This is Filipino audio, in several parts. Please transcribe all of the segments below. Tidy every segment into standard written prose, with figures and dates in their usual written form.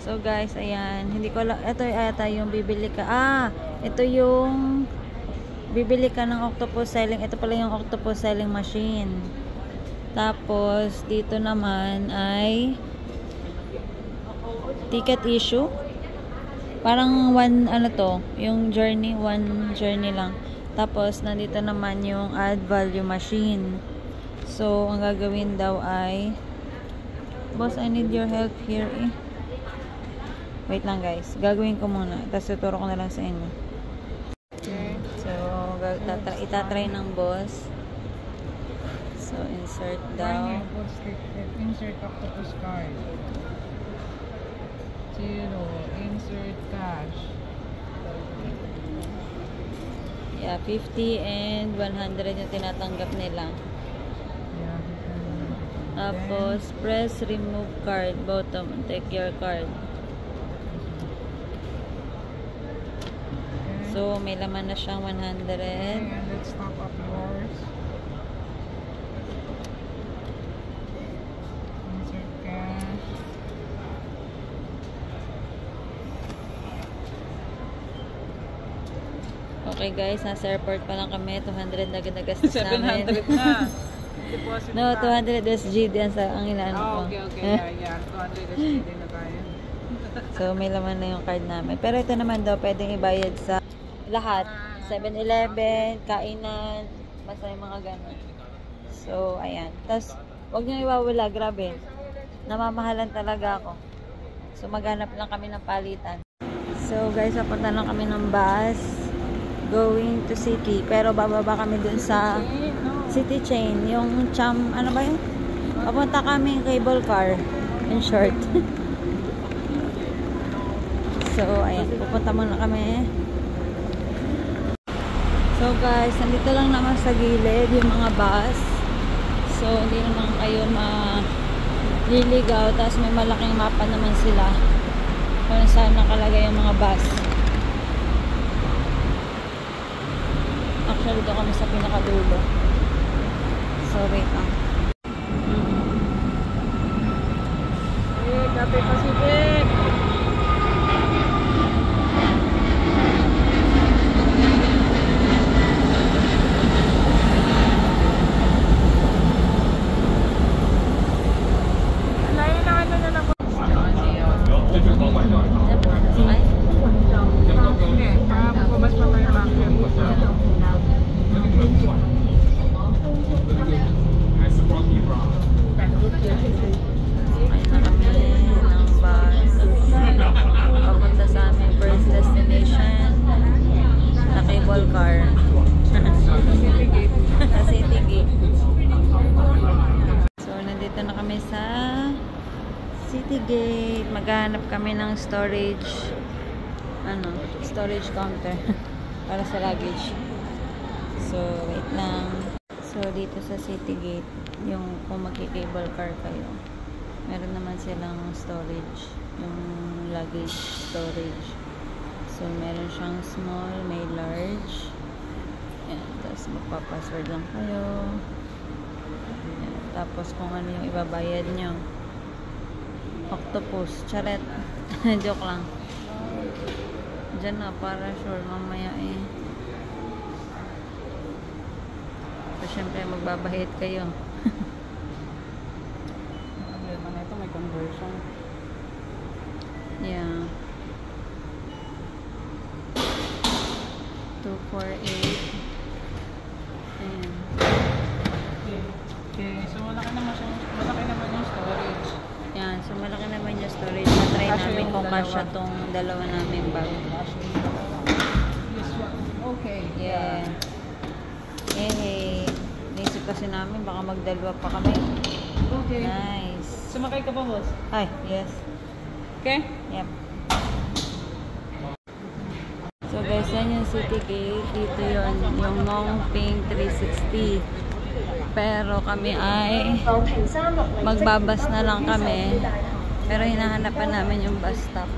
So guys, ayan. Hindi ko lang, ito ata yung bibili ka. Ito yung bibili ka ng octopus selling. Ito pala yung octopus selling machine. Tapos, dito naman ay ticket issue. Parang one journey lang. Tapos, nandito naman yung add value machine. So, ang gagawin daw ay, boss, I need your help here eh. Wait lang guys. Gagawin ko muna. Tapos, tuturo ko na lang sa inyo. So, itatry ng boss. So, insert daw. Insert octopus card. 0. Insert cash. Yeah, 50 and 100 yung tinatanggap nila. Yeah. Tapos, press remove card button. Take your card. So, may laman na siyang 100. Okay, and let's top up yours. Insert cash. Okay guys, nasa airport pa lang kami. 200 na ginagastos namin. 700 na. Deposit No, 200 SGD ang ilan ko. Okay. Yeah. 200 SGD na tayo. So, may laman na yung card namin. Pero ito naman daw, pwedeng ibayad sa lahat. 7-Eleven, kainan, basta yung mga ganun. So, ayan. Tapos, huwag nyo iwawala. Grabe. Namamahalan talaga ako. So, maghanap lang kami ng palitan. So, guys, papunta lang kami ng bus going to city. Pero, bababa kami dun sa city chain. Yung ano ba yun? Papunta kami cable car. In short. So, ayan. Pupunta muna kami. So guys, nandito lang naman sa gilid yung mga bus. So, hindi naman kayo maliligaw. Tapos may malaking mapa naman sila kung saan nakalagay yung mga bus. Actually, doon kami sa pinakadulo. So, wait lang. Cathay Pacific! City Gate. Maghanap kami ng storage counter para sa luggage. So, wait lang. So, dito sa City Gate, yung kung magki-cable car kayo, meron naman silang storage, yung luggage storage. So, meron siyang small, may large. Yan. Tapos, magpa-password lang kayo. Yan. Tapos, kung ano yung ibabayad nyo. Octopus. Charet. Joke lang. Diyan na, para sure mamaya eh. So, syempre, magbabahid kayo. Ito may conversion. Yeah. 248. Ayan. Okay, so malaki naman yung storage. Yan, so malaki naman yung storage. Na-try namin kung kasya tong dalawa namin bag. This one. Okay. Yeah. Hey. Naisip kasi namin, baka magdalwa pa kami. Okay. Nice. Sumakay ka pa, boss? Ay, yes. Okay? Yep. So guys, yan yung City Gate. Dito yun, yung Ngong-Ping 360. Pero kami ay magbabas na lang kami. Pero hinahanapan namin yung bus stop.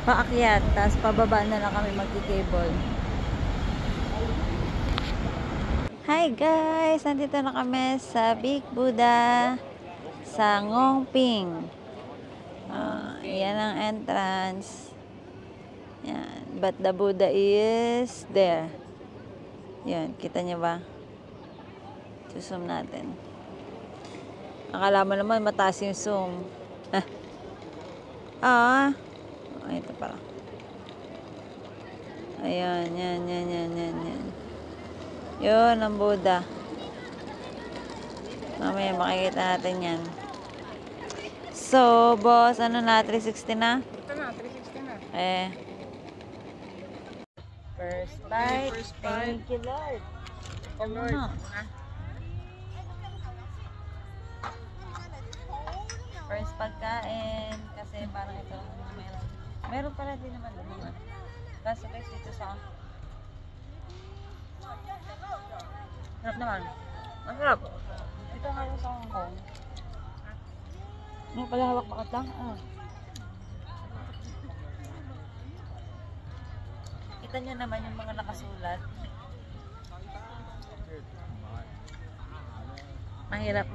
Paakyat, tapos pababa na lang kami magki-cable. Hi guys! Nandito na kami sa Big Buddha sa Ngong-Ping. Ayan ang entrance. Yan. But the Buddha is there. Yan. Kita niyo ba? Zoom natin. Akala mo naman mataas yung zoom. Ito pala. Ayan. Yan. Yun ang Buddha. Mamaya makikita natin yan. So, boss, ano na? 360 na? Ito na, 360 na. First bite. First bite. Thank you, Lord. Lord. First pagkain. Kasi parang ito meron. Meron pala din naman doon. Kaso guys, dito sa... Sarap naman. Masarap. Ito nga yung sa Hong Kong. Ano pala hawak bakit lang? Kita nyo naman yung mga nakasulat. Mahirap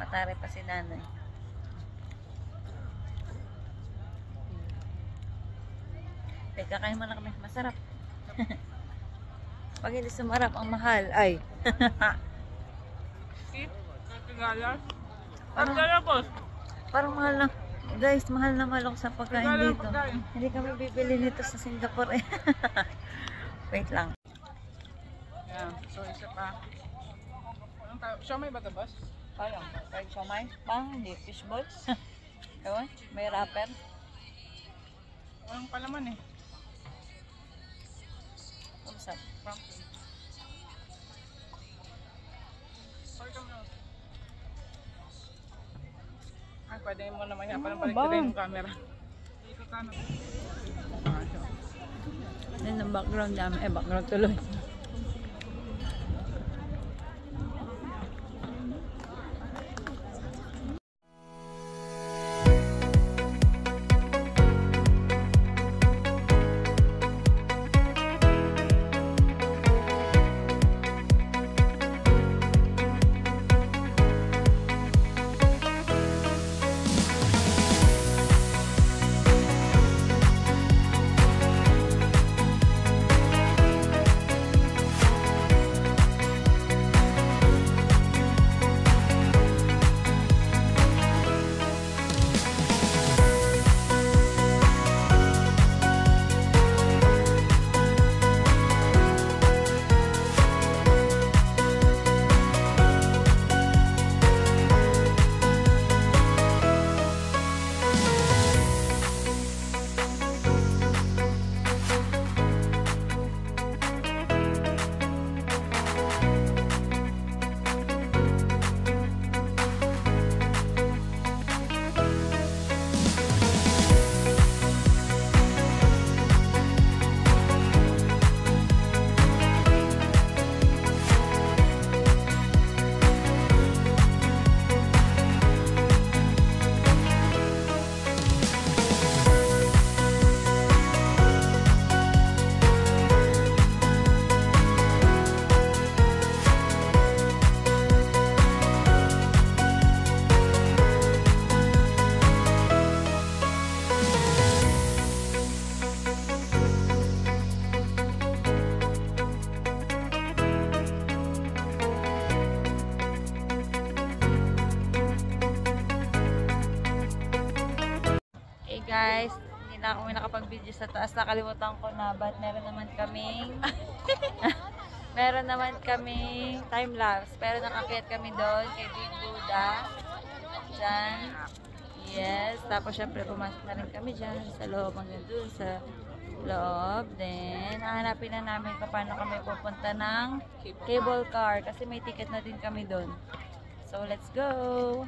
matari pa si nanay. Teka, kain mo na kami. Masarap. Pag hindi sumarap, ang mahal. Ay. Parang mahal na. Guys, mahal na malok sa pagkain dito. Hindi kami bibili nito sa Singapore. Wait lang. Yeah, so isa pa. Siomay ba ito, boss? Parang, kahit siomay. Hindi, fishball. Ewan, may wrapper. Walang palaman eh. Usap. Ay, pwede mo naman yan. Parang balik ko rin yung camera. Ikot ka na. Yan ang background namin. Background tuloy. Guys, hindi na ako nakapag-video sa taas. Nakalimutan ko na, but meron naman kaming time-lapse. Pero nakakyat kami doon kay Big Buddha. Diyan. Yes. Tapos syempre pumasok na rin kami dyan sa loob. Hanggang doon sa loob. Then, hahanapin na namin kung paano kami pupunta ng cable car. Kasi may ticket na din kami doon. So, let's go!